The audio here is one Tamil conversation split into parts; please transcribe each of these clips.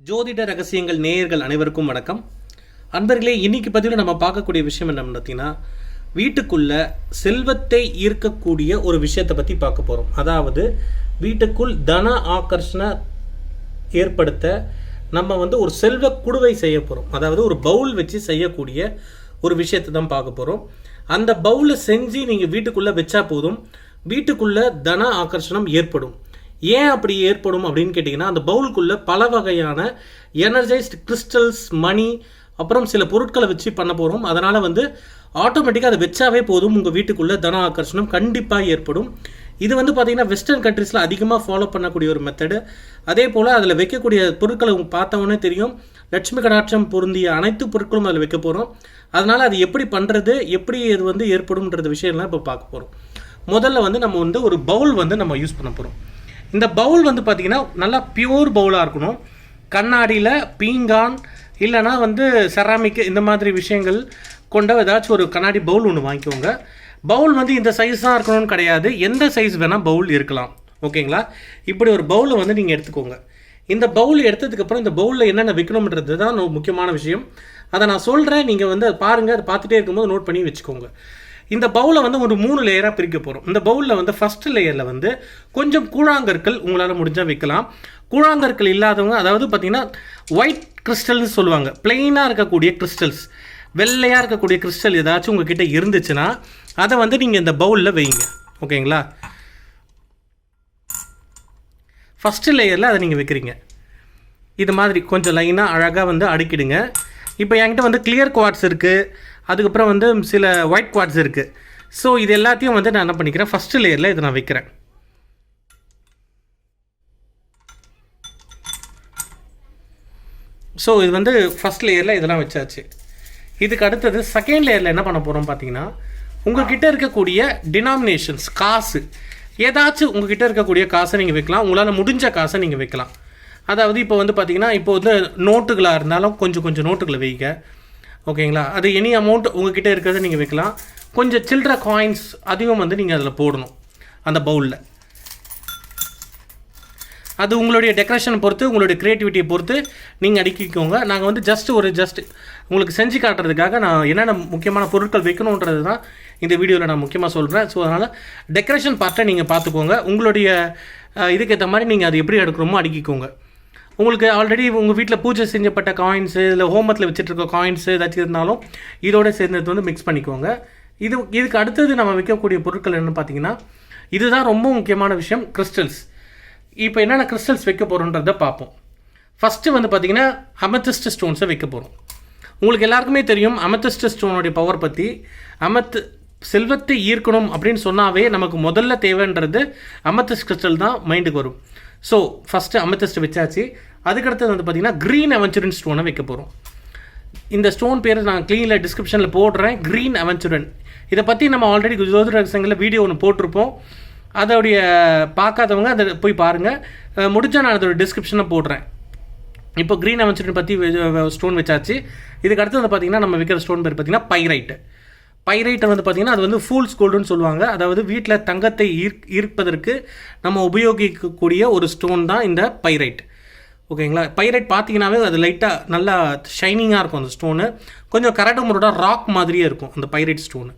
ஜோதிட ரகசியங்கள் நேயர்கள் அனைவருக்கும் வணக்கம். அன்பர்களே, இன்னைக்கு பதிவில் நம்ம பார்க்கக்கூடிய விஷயம் என்ன பார்த்தீங்கன்னா, வீட்டுக்குள்ள செல்வத்தை ஈர்க்கக்கூடிய ஒரு விஷயத்தை பற்றி பார்க்க போகிறோம். அதாவது வீட்டுக்குள் தன ஆகர்ஷண ஏற்படுத்த நம்ம ஒரு செல்வ குடுவை செய்ய போகிறோம். அதாவது ஒரு பவுல் வச்சு செய்யக்கூடிய ஒரு விஷயத்தை தான் பார்க்க போகிறோம். அந்த பவுலை செஞ்சு நீங்கள் வீட்டுக்குள்ளே வச்சா போதும், வீட்டுக்குள்ளே தன ஆகர்ஷணம் ஏற்படும். ஏன் அப்படி ஏற்படும் அப்படின்னு கேட்டிங்கன்னா, அந்த பவுலுக்குள்ளே பல வகையான எனர்ஜைஸ்டு கிறிஸ்டல்ஸ், மணி, அப்புறம் சில பொருட்களை வச்சு பண்ண போகிறோம். அதனால் ஆட்டோமேட்டிக்காக அதை வச்சாவே போதும், உங்கள் வீட்டுக்குள்ளே தன ஆகர்ஷணம் கண்டிப்பாக ஏற்படும். இது பார்த்திங்கன்னா வெஸ்டர்ன் கண்ட்ரீஸில் அதிகமாக ஃபாலோ பண்ணக்கூடிய ஒரு மெத்தடு. அதே போல் அதில் வைக்கக்கூடிய பொருட்களை பார்த்தவொன்னே தெரியும், லட்சுமி கடாட்சம் பொருந்திய அனைத்து பொருட்களும் அதில் வைக்க போகிறோம். அதனால் அது எப்படி பண்ணுறது, எப்படி இது ஏற்படும்ன்றது விஷயம்லாம் இப்போ பார்க்க போகிறோம். முதல்ல நம்ம ஒரு பவுல் நம்ம யூஸ் பண்ண போகிறோம். இந்த பவுல் பார்த்திங்கன்னா நல்லா பியூர் பவுலாக இருக்கணும். கண்ணாடியில் பீங்கான் இல்லைனா செராமிக் இந்த மாதிரி விஷயங்கள் கொண்ட ஏதாச்சும் ஒரு கண்ணாடி பவுல் ஒன்று வாங்கிக்கோங்க. பவுல் இந்த சைஸ் தான் இருக்கணும்னு கிடையாது, எந்த சைஸ் வேணால் பவுல் இருக்கலாம். ஓகேங்களா? இப்படி ஒரு பவுலை நீங்கள் எடுத்துக்கோங்க. இந்த பவுல் எடுத்ததுக்கப்புறம் இந்த பவுலில் என்னென்ன வைக்கணுன்றது தான் முக்கியமான விஷயம். அதை நான் சொல்கிறேன், நீங்கள் அதை பாருங்கள். அதை பார்த்துட்டே இருக்கும்போது நோட் பண்ணி வச்சுக்கோங்க. இந்த பவுலை ஒரு 3 லேயராக பிரிக்க போகிறோம். இந்த பவுலில் ஃபஸ்ட்டு லேயரில் கொஞ்சம் கூழாங்கற்கள் உங்களால் முடிஞ்சால் வைக்கலாம். கூழாங்கற்கள் இல்லாதவங்க, அதாவது பார்த்திங்கன்னா ஒயிட் கிறிஸ்டல்னு சொல்லுவாங்க, பிளெயினாக இருக்கக்கூடிய கிறிஸ்டல்ஸ், வெள்ளையாக இருக்கக்கூடிய கிறிஸ்டல் ஏதாச்சும் உங்ககிட்ட இருந்துச்சுன்னா அதை நீங்கள் இந்த பவுலில் வைங்க. ஓகேங்களா? ஃபஸ்ட்டு லேயரில் அதை நீங்கள் வைக்கிறீங்க. இது மாதிரி கொஞ்சம் லைனாக அழகாக அடுக்கிடுங்க. இப்போ என்கிட்ட கிளியர் குவார்ட்ஸ் இருக்குது, அதுக்கப்புறம் சில ஒயிட் குவார்ட்ஸ் இருக்குது. ஸோ இது எல்லாத்தையும் நான் என்ன பண்ணிக்கிறேன், ஃபஸ்ட்டு லேயரில் இதை நான் வைக்கிறேன். ஸோ இது ஃபஸ்ட் லேயரில் இதெல்லாம் வச்சாச்சு. இதுக்கு அடுத்தது செகண்ட் லேயரில் என்ன பண்ண போகிறோம் பார்த்தீங்கன்னா, உங்கள்கிட்ட இருக்கக்கூடிய டினாமினேஷன்ஸ், காசு, ஏதாச்சும் உங்கள்கிட்ட இருக்கக்கூடிய காசை நீங்கள் வைக்கலாம். உங்களால் முடிஞ்ச காசை நீங்கள் வைக்கலாம். அதாவது இப்போ பார்த்தீங்கன்னா, இப்போ நோட்டுகளாக இருந்தாலும் கொஞ்சம் கொஞ்சம் நோட்டுகளை வைங்க. ஓகேங்களா? அது எனி அமௌண்ட் உங்கள்கிட்ட இருக்கிறத நீங்கள் வைக்கலாம். கொஞ்சம் சில்லற காயின்ஸ் அதையும் நீங்கள் அதில் போடணும் அந்த பவுலில். அது உங்களுடைய டெக்கரேஷனை பொறுத்து, உங்களுடைய க்ரியேட்டிவிட்டியை பொறுத்து நீங்கள் அடுக்கிக்கோங்க. நாங்கள் ஜஸ்ட் உங்களுக்கு செஞ்சு காட்டுறதுக்காக நான் என்னென்ன முக்கியமான பொருட்கள் வைக்கணுன்றது தான் இந்த வீடியோவில் நான் முக்கியமாக சொல்கிறேன். ஸோ அதனால் டெக்கரேஷன் பார்ட்டை நீங்கள் பார்த்துக்கோங்க. உங்களுடைய இதுக்கேற்ற மாதிரி நீங்கள் அது எப்படி எடுக்கிறோமோ அடுக்கிக்கோங்க. உங்களுக்கு ஆல்ரெடி உங்கள் வீட்டில் பூஜை செஞ்சப்பட்ட காயின்ஸு, இல்லை ஹோமத்தில் வச்சுட்ருக்க காயின்ஸு ஏதாச்சும் இருந்தாலும் இதோட சேர்ந்தது மிக்ஸ் பண்ணிக்கோங்க. இதுக்கு அடுத்தது நம்ம வைக்கக்கூடிய பொருட்கள் என்னென்னு பார்த்தீங்கன்னா, இதுதான் ரொம்ப முக்கியமான விஷயம், கிறிஸ்டல்ஸ். இப்போ என்னென்ன கிறிஸ்டல்ஸ் வைக்க போகிறோன்றதை பார்ப்போம். ஃபஸ்ட்டு பார்த்தீங்கன்னா அமெத்திஸ்ட் ஸ்டோன்ஸை வைக்க போகிறோம். உங்களுக்கு எல்லாருக்குமே தெரியும் அமெத்திஸ்ட் ஸ்டோனுடைய பவர் பற்றி. செல்வத்தை ஈர்க்கணும் அப்படின்னு சொன்னாவே நமக்கு முதல்ல தேவைன்றது அமெத்திஸ்ட் கிறிஸ்டல் தான் மைண்டுக்கு வரும். ஸோ ஃபஸ்ட்டு அமெத்திஸ்ட் வச்சாச்சு. அதுக்கடுத்தது பார்த்தீங்கன்னா க்ரீன் அவென்ச்சுரின் ஸ்டோனை வைக்க போகிறோம். இந்த ஸ்டோன் பேர் நான் க்ளீனில் டிஸ்கிரிப்ஷனில் போடுறேன், க்ரீன் அவென்ச்சுரின். இதை பற்றி நம்ம ஆல்ரெடி ஜோதிட ரகசியங்களில் வீடியோ ஒன்று போட்டிருப்போம். அதோடைய பார்க்காதவங்க அதை போய் பாருங்கள். முடிஞ்சால் நான் அதோட டிஸ்கிரிப்ஷனில் போடுறேன். இப்போ க்ரீன் அவென்ச்சுரின் பற்றி ஸ்டோன் வச்சாச்சு. இதுக்கு அடுத்தது பார்த்தீங்கன்னா நம்ம வைக்கிற ஸ்டோன் பேர் பார்த்தீங்கன்னா பைரைட்டு. பைரைட்டை பார்த்தீங்கன்னா அது ஃபூல்ஸ் கோல்டுன்னு சொல்லுவாங்க. அதாவது வீட்டில் தங்கத்தை ஈர்ப்பதற்கு நம்ம உபயோகிக்கக்கூடிய ஒரு ஸ்டோன் தான் இந்த பைரைட். ஓகேங்களா? பைரைட் பார்த்தீங்கன்னாவே அது லைட்டாக நல்லா ஷைனிங்காக இருக்கும். அந்த ஸ்டோனு கொஞ்சம் கரடுமுரடா ராக் மாதிரியே இருக்கும் அந்த பைரைட் ஸ்டோனு.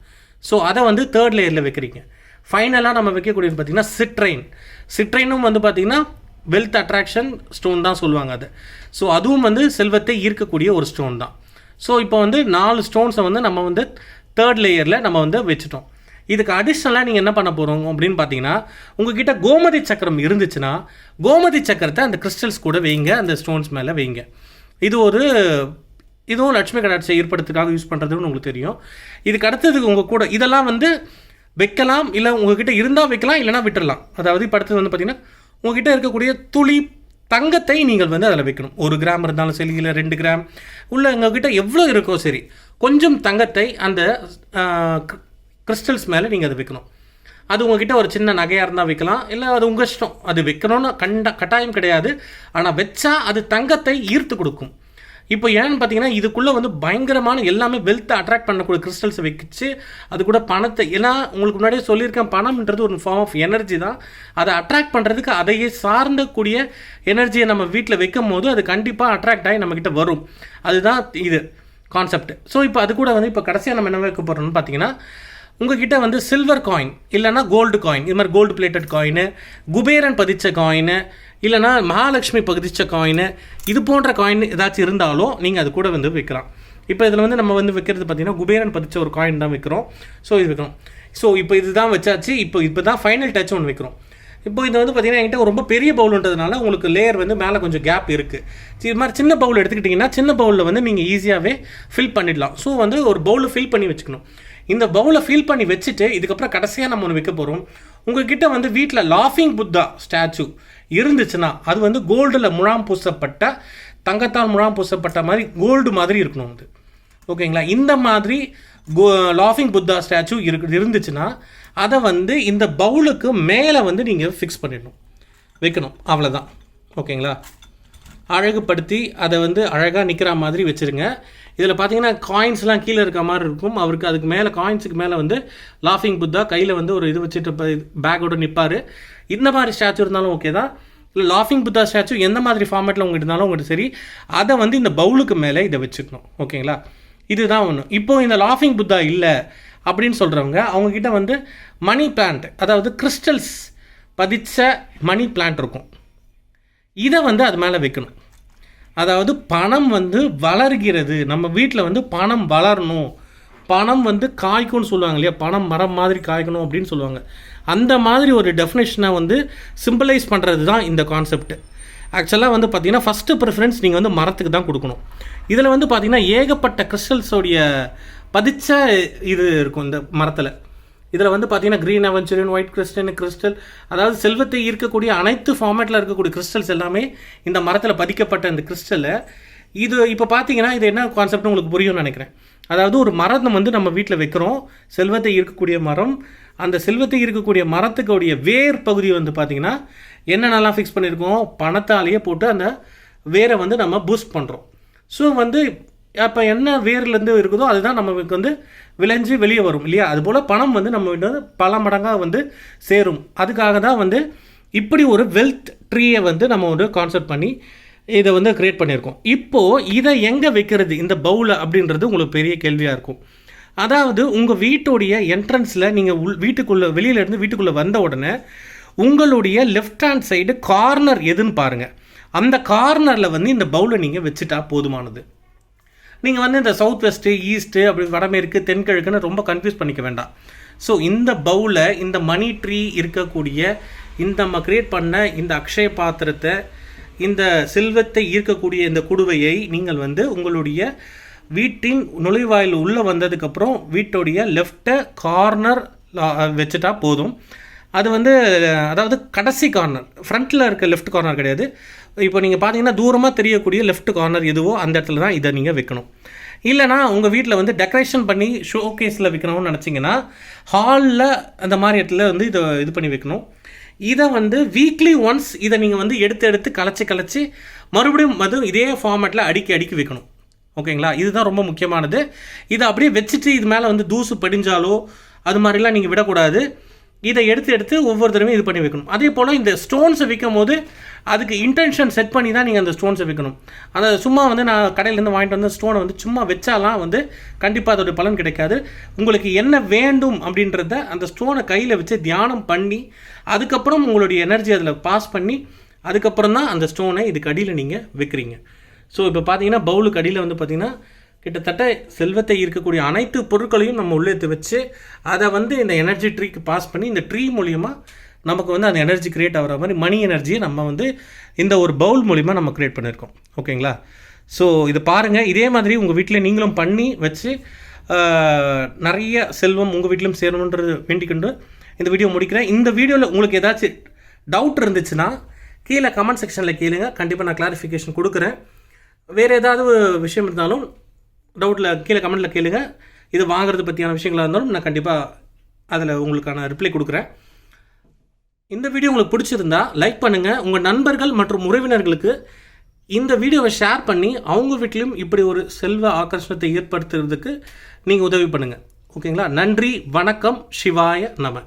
ஸோ அதை தேர்ட் லேயரில் வைக்கிறீங்க. ஃபைனலாக நம்ம வைக்கக்கூடியது பார்த்திங்கன்னா சிட்ரைன். சிட்ரைனும் பார்த்திங்கன்னா வெல்த் அட்ராக்ஷன் ஸ்டோன் தான் சொல்லுவாங்க அது. ஸோ அதுவும் செல்வத்தை ஈர்க்கக்கூடிய ஒரு ஸ்டோன் தான். ஸோ இப்போ 4 ஸ்டோன்ஸை நம்ம தேர்ட் லேயரில் நம்ம வச்சுட்டோம். இதுக்கு அடிஷ்னலாக நீங்கள் என்ன பண்ண போகிறோம் அப்படின்னு பார்த்தீங்கன்னா, உங்ககிட்ட கோமதி சக்கரம் இருந்துச்சுன்னா கோமதி சக்கரத்தை அந்த கிறிஸ்டல்ஸ் கூட வைங்க, அந்த ஸ்டோன்ஸ் மேலே வைங்க. இதுவும் லட்சுமி கடாட்சை ஏற்படுத்துக்காக யூஸ் பண்ணுறதுன்னு உங்களுக்கு தெரியும். இதுக்கு அடுத்ததுக்கு உங்கள் கூட இதெல்லாம் வைக்கலாம், இல்லை உங்ககிட்ட இருந்தால் வைக்கலாம், இல்லைனா விட்டுடலாம். அதாவது இப்போ அடுத்தது பார்த்தீங்கன்னா உங்ககிட்ட இருக்கக்கூடிய துளி தங்கத்தை நீங்கள் அதில் வைக்கணும். 1 கிராம் இருந்தாலும் சரி, இல்லை 2 கிராம் உள்ள உங்ககிட்ட எவ்வளோ இருக்கோ சரி, கொஞ்சம் தங்கத்தை அந்த கிறிஸ்டல்ஸ் மேலே நீங்கள் அதை வைக்கணும். அது உங்ககிட்ட ஒரு சின்ன நகையாக இருந்தால் வைக்கலாம், இல்லை அது உங்கள் இஷ்டம். அது வைக்கணும்னு கட்டாயம் கிடையாது. ஆனால் வச்சா அது தங்கத்தை ஈர்த்து கொடுக்கும். இப்போ ஏன்னு பார்த்தீங்கன்னா இதுக்குள்ளே வந்து பயங்கரமான எல்லாமே வெல்த்தை அட்ராக்ட் பண்ணக்கூடிய கிறிஸ்டல்ஸை வச்சு அது கூட பணத்தை, ஏன்னா உங்களுக்கு முன்னாடியே சொல்லியிருக்கேன், பணம்ன்றது ஒரு ஃபார்ம் ஆஃப் எனர்ஜி தான். அதை அட்ராக்ட் பண்ணுறதுக்கு அதையே சார்ந்தக்கூடிய எனர்ஜியை நம்ம வீட்டில் வைக்கும் போது அது கண்டிப்பாக அட்ராக்ட் ஆகி நம்மக்கிட்ட வரும். அதுதான் இது கான்செப்ட். ஸோ இப்போ அது கூட வந்து இப்போ கடைசியாக நம்ம என்ன வைக்க போகிறோம்னு பார்த்தீங்கன்னா, உங்ககிட்ட வந்து சில்வர் காயின் இல்லைனா கோல்டு காயின், இது மாதிரி கோல்டு பிளேட்டட் காயின், குபேரன் பதிச்ச காயின், இல்லைனா மகாலட்சுமி பதிச்ச காயின், இது போன்ற காயின் ஏதாச்சும் இருந்தாலும் நீங்கள் அது கூட வந்து வைக்கலாம். இப்போ இதில் வந்து நம்ம வந்து வைக்கிறது பார்த்தீங்கன்னா குபேரன் பதிச்ச ஒரு காயின் தான் வைக்கிறோம். ஸோ இது வைக்கிறோம். ஸோ இப்போ இதுதான் வச்சாச்சு. இப்போ தான் ஃபைனல் டச் ஒன்று வைக்கிறோம். இப்போ இது வந்து பார்த்தீங்கன்னா என்கிட்ட ரொம்ப பெரிய பவுலுன்றதுனால உங்களுக்கு லேயர் வந்து மேலே கொஞ்சம் கேப் இருக்குது. இது மாதிரி சின்ன பவுல் எடுத்துக்கிட்டிங்கன்னா சின்ன பவுலில் வந்து நீங்கள் ஈஸியாகவே ஃபில் பண்ணிடலாம். ஸோ வந்து ஒரு பவுலில் ஃபில் பண்ணி வச்சுக்கணும். இந்த பவுலை ஃபில் பண்ணி வச்சுட்டு இதுக்கப்புறம் கடைசியாக நம்ம ஒன்று வைக்க போகிறோம். உங்கள்கிட்ட வந்து வீட்டில் லாஃபிங் புத்தா ஸ்டாச்சு இருந்துச்சுன்னா அது வந்து கோல்டில் முழாம் பூசப்பட்ட, தங்கத்தால் முழாம் பூசப்பட்ட மாதிரி கோல்டு மாதிரி இருக்கணும் அது. ஓகேங்களா? இந்த மாதிரி லாஃபிங் புத்தா ஸ்டாச்சு இருந்துச்சுன்னா அதை வந்து இந்த பவுலுக்கு மேலே வந்து நீங்கள் ஃபிக்ஸ் பண்ணிடணும், வைக்கணும். அவ்வளோதான். ஓகேங்களா? அழகுப்படுத்தி அதை வந்து அழகாக நிற்கிற மாதிரி வச்சுருங்க. இதில் பார்த்தீங்கன்னா காயின்ஸ்லாம் கீழே இருக்க மாதிரி இருக்கும். அவருக்கு அதுக்கு மேலே காயின்ஸுக்கு மேலே வந்து லாஃபிங் புத்தா கையில் வந்து ஒரு இது வச்சுட்டு பேக்கோடு நிற்பார். இந்த மாதிரி ஸ்டாச்சு இருந்தாலும் ஓகே தான். இல்லை லாஃபிங் புத்தா ஸ்டாச்சு எந்த மாதிரி ஃபார்மேட்டில் உங்களுக்கு இருந்தாலும் உங்களுக்கு சரி, அதை வந்து இந்த பவுலுக்கு மேலே இதை வச்சுக்கணும். ஓகேங்களா? இதுதான் ஒன்று. இப்போது இந்த லாஃபிங் புத்தா இல்லை அப்படின்னு சொல்கிறவங்க அவங்கக்கிட்ட வந்து மணி பிளான்ட், அதாவது கிறிஸ்டல்ஸ் பதிச்ச மணி பிளான்ட் இருக்கும். இதை வந்து அது மேலே வைக்கணும். அதாவது பணம் வந்து வளர்கிறது, நம்ம வீட்டில் வந்து பணம் வளரணும், பணம் வந்து காய்க்கும்னு சொல்லுவாங்க இல்லையா, பணம் மரம் மாதிரி காய்க்கணும் அப்படின்னு சொல்லுவாங்க. அந்த மாதிரி ஒரு டெஃபினேஷனை வந்து சிம்பிளைஸ் பண்ணுறது தான் இந்த கான்செப்ட். ஆக்சுவலாக வந்து பார்த்திங்கன்னா ஃபஸ்ட்டு ப்ரிஃபரன்ஸ் நீங்கள் வந்து மரத்துக்கு தான் கொடுக்கணும். இதில் வந்து பார்த்திங்கன்னா ஏகப்பட்ட கிறிஸ்டல்ஸோடைய பதிச்ச இது இருக்கும் இந்த மரத்தில். இதில் வந்து பார்த்தீங்கன்னா க்ரீன் அவென்ச்சுரின், ஒயிட் கிறிஸ்டல், அதாவது செல்வத்தை ஈர்க்கக்கூடிய அனைத்து ஃபார்மேட்டில் இருக்கக்கூடிய கிறிஸ்டல்ஸ் எல்லாமே இந்த மரத்தில் பதிக்கப்பட்ட இந்த கிறிஸ்டலை. இது இப்போ பார்த்தீங்கன்னா இது என்ன கான்செப்ட்னு உங்களுக்கு புரியும்னு நினைக்கிறேன். அதாவது ஒரு மரம் வந்து நம்ம வீட்டில் வைக்கிறோம், செல்வத்தை ஈர்க்கக்கூடிய மரம். அந்த செல்வத்தை ஈர்க்கக்கூடிய மரத்துக்குடைய வேர் பகுதி வந்து பார்த்திங்கன்னா என்னென்னலாம் ஃபிக்ஸ் பண்ணியிருக்கோம், பணத்தாலேயே போட்டு அந்த வேரை வந்து நம்ம பூஸ்ட் பண்ணுறோம். ஸோ வந்து அப்போ என்ன வேர்லேருந்து இருக்குதோ அதுதான் நமக்கு வந்து விளைஞ்சு வெளியே வரும் இல்லையா. அதுபோல் பணம் வந்து நம்ம வந்து பல மடங்காக வந்து சேரும். அதுக்காக தான் வந்து இப்படி ஒரு வெல்த் ட்ரீயை வந்து நம்ம ஒரு கான்செப்ட் பண்ணி இதை வந்து க்ரியேட் பண்ணியிருக்கோம். இப்போது இதை எங்கே வைக்கிறது இந்த பவுலை அப்படின்றது உங்களுக்கு பெரிய கேள்வியாக இருக்கும். அதாவது உங்கள் வீட்டுடைய என்ட்ரன்ஸில் நீங்கள் வீட்டுக்குள்ளே வெளியிலேருந்து வீட்டுக்குள்ளே வந்த உடனே உங்களுடைய லெஃப்ட் ஹேண்ட் சைடு கார்னர் எதுன்னு பாருங்கள். அந்த கார்னரில் வந்து இந்த பவுலை நீங்கள் வச்சுட்டா போதுமானது. நீங்கள் வந்து இந்த சவுத் வெஸ்ட்டு, ஈஸ்ட்டு, அப்படி வடமேற்கு, தென்கிழக்குன்னு ரொம்ப கன்ஃபியூஸ் பண்ணிக்க வேண்டாம். ஸோ இந்த பவுலை, இந்த மணி ட்ரீ இருக்கக்கூடிய இந்த நம்ம க்ரியேட் பண்ண இந்த அக்ஷய பாத்திரத்தை, இந்த செல்வத்தை ஈர்க்கக்கூடிய இந்த குடுவையை நீங்கள் வந்து உங்களுடைய வீட்டின் நுழைவாயில் உள்ளே வந்ததுக்கப்புறம் வீட்டுடைய லெஃப்ட்டை கார்னர் வச்சுட்டா போதும். அது வந்து அதாவது கடைசி கார்னர், ஃப்ரண்ட்டில் இருக்க லெஃப்ட் கார்னர் கிடையாது. இப்போ நீங்கள் பார்த்தீங்கன்னா தூரமாக தெரியக்கூடிய லெஃப்ட் கார்னர் எதுவோ அந்த இடத்துல தான் இதை நீங்கள் வைக்கணும். இல்லைனா உங்கள் வீட்டில் வந்து டெக்கரேஷன் பண்ணி ஷோ கேஸில் வைக்கணும்னு நினச்சிங்கன்னா ஹாலில் அந்த மாதிரி இடத்துல வந்து இதை இது பண்ணி வைக்கணும். இதை வந்து வீக்லி ஒன்ஸ் இதை நீங்கள் வந்து எடுத்து கலைச்சி மறுபடியும் அது இதே ஃபார்மேட்டில் அடுக்கி வைக்கணும். ஓகேங்களா? இதுதான் ரொம்ப முக்கியமானது. இதை அப்படியே வச்சுட்டு இது மேலே வந்து தூசு படிஞ்சாலோ அது மாதிரிலாம் நீங்கள் விடக்கூடாது. இதை எடுத்து ஒவ்வொரு தடவையும் இது பண்ணி வைக்கணும். அதே போல் இந்த ஸ்டோன்ஸை வைக்கும் போது அதுக்கு இன்டென்ஷன் செட் பண்ணி தான் நீங்கள் அந்த ஸ்டோன்ஸை வைக்கணும். அந்த சும்மா வந்து நான் கடையிலேருந்து வாங்கிட்டு வந்து ஸ்டோனை வந்து சும்மா வச்சாலாம் வந்து கண்டிப்பாக அதோடைய பலன் கிடைக்காது. உங்களுக்கு என்ன வேண்டும் அப்படின்றத அந்த ஸ்டோனை கையில் வச்சு தியானம் பண்ணி அதுக்கப்புறம் உங்களுடைய எனர்ஜி அதில் பாஸ் பண்ணி அதுக்கப்புறம் தான் அந்த ஸ்டோனை இதுக்கு அடியில் நீங்கள் வைக்கிறீங்க. ஸோ இப்போ பார்த்தீங்கன்னா பவுலுக்கு அடியில் வந்து பார்த்திங்கன்னா கிட்டத்தட்ட செல்வத்தை இருக்கக்கூடிய அனைத்து பொருட்களையும் நம்ம உள்ளே வச்சு அதை வந்து இந்த எனர்ஜி ட்ரீக்கு பாஸ் பண்ணி இந்த ட்ரீ மூலிமா நமக்கு வந்து அந்த எனர்ஜி க்ரியேட் ஆகிற மாதிரி மணி எனர்ஜியை நம்ம வந்து இந்த ஒரு பவுல் மூலிமா நம்ம க்ரியேட் பண்ணியிருக்கோம். ஓகேங்களா? ஸோ இது பாருங்கள், இதே மாதிரி உங்கள் வீட்டில் நீங்களும் பண்ணி வச்சு நிறைய செல்வம் உங்கள் வீட்டிலும் சேரணுன்றது வேண்டிக்கொண்டு இந்த வீடியோ முடிக்கிறேன். இந்த வீடியோவில் உங்களுக்கு ஏதாச்சும் டவுட் இருந்துச்சுன்னா கீழே கமெண்ட் செக்ஷனில் கேளுங்க, கண்டிப்பாக நான் கிளாரிஃபிகேஷன் கொடுக்குறேன். வேறு ஏதாவது விஷயம் இருந்தாலும் டவுட்டில் கீழே கமெண்ட்டில் கேளுங்க. இது வாங்குறது பற்றியான விஷயங்களாக இருந்தாலும் நான் கண்டிப்பாக அதில் உங்களுக்கான ரிப்ளை கொடுக்குறேன். இந்த வீடியோ உங்களுக்கு பிடிச்சிருந்தா லைக் பண்ணுங்கள், உங்கள் நண்பர்கள் மற்றும் உறவினர்களுக்கு இந்த வீடியோவை ஷேர் பண்ணி அவங்க வீட்லேயும் இப்படி ஒரு செல்வ ஆகர்ஷணத்தை ஏற்படுத்துறதுக்கு நீங்கள் உதவி பண்ணுங்கள். ஓகேங்களா? நன்றி, வணக்கம், சிவாய நம.